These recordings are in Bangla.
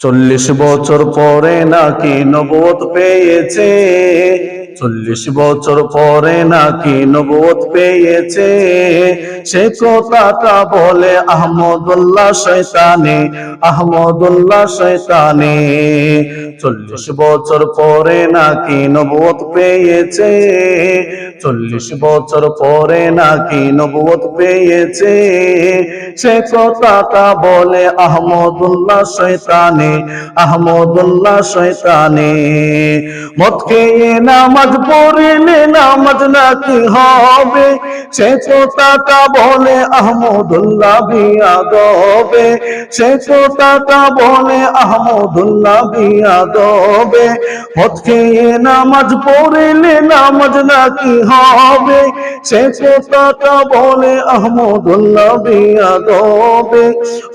40 বছর পরে নাকি নবুয়ত পেয়েছে, 40 বছর পরে নাকি নবুয়ত পেয়েছে। সে কথাটা বলে আহমদুল্লাহ শয়তানি, আহমদুল্লাহ শয়তানি। 40 বছর পরে নাকি নবুয়ত পেয়েছে, 40 বছর পরে নাকি নবুয়ত পেয়েছে। সে কথাটা বলে আহমদুল্লাহ শয়তানি, আহমদুল্লাহ শয়তানি। মদ খেয়ে নামাজ পড়লে নামাজ নাকি হবে, সে কথাটা বলে আহমদুল্লাহ বিয়াদবে, সে কথাটা বলে আহমদুল্লাহ বিয়াদবে। মদ খেয়ে নামাজ পড়লে নামাজ নাকি হবে, সে কথাটা বলে আহমদুল্লাহ বিয়াদবে।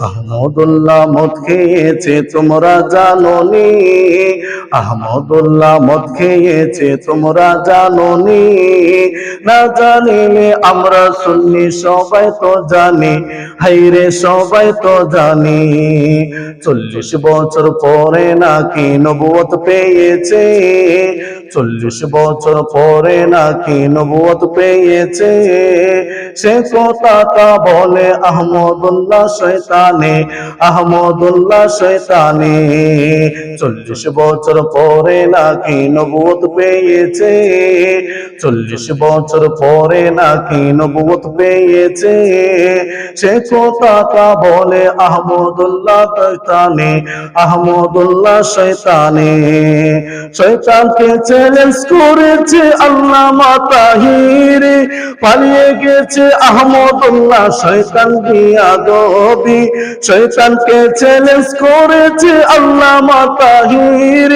আহমদুল্লাহ মদ খেয়েছে তোমরা জানোনি, আহমদুল্লাহ মদ খেয়েছে তোমরা জানোনি। না জানিলে আমরা সুন্নি সবাই তো জানি, হাইরে সবাই তো জানি। 40 বছর পরে নাকি নবুয়ত পেয়েছে, 40 বছর পরে নাকি নবুয়ত পেয়েছে। সে কথাটা বলে আহমদুল্লাহ শয়তানি, আহমদুল্লাহ শয়তানি। 40 বছর পরে নাকি নবুয়ত পেয়েছে, 40 বছর পরে নাকি নবুয়ত পেয়েছে। সে কথাটা বলে আহমদুল্লাহ শয়তানি, আহমদুল্লাহ শয়তানি। শয়তানকে চ্যালেঞ্জ করেছে আল্লামা তাহির, পালিয়ে গেছে আহমদুল্লাহ শয়তান বিয়াদবি। শয়তানকে চ্যালেঞ্জ করেছে আল্লামা তাহির,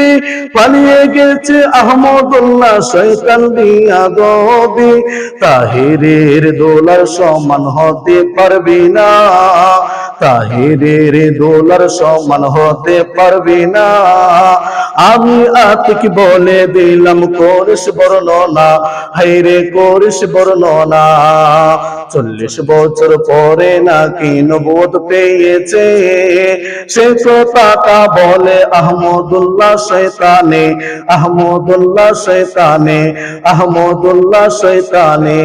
পালিয়ে গেছে আহমদুল্লাহ শয়তান বিয়াদবি। তাহিরের দোলার সমান হতে পারবি না, তাহিরের দোলার সমান হতে পারবি না। আমি আতিক বলে দিলাম করিস বর্ণনা, হাইরে করিস বর্ণনা। 40 বছর পরে নাকি নবুয়ত পেয়েছে, সে কথাটা বলে আহমদুল্লাহ শয়তানি, আহমদুল্লাহ শয়তানি, আহমদুল্লাহ শয়তানি।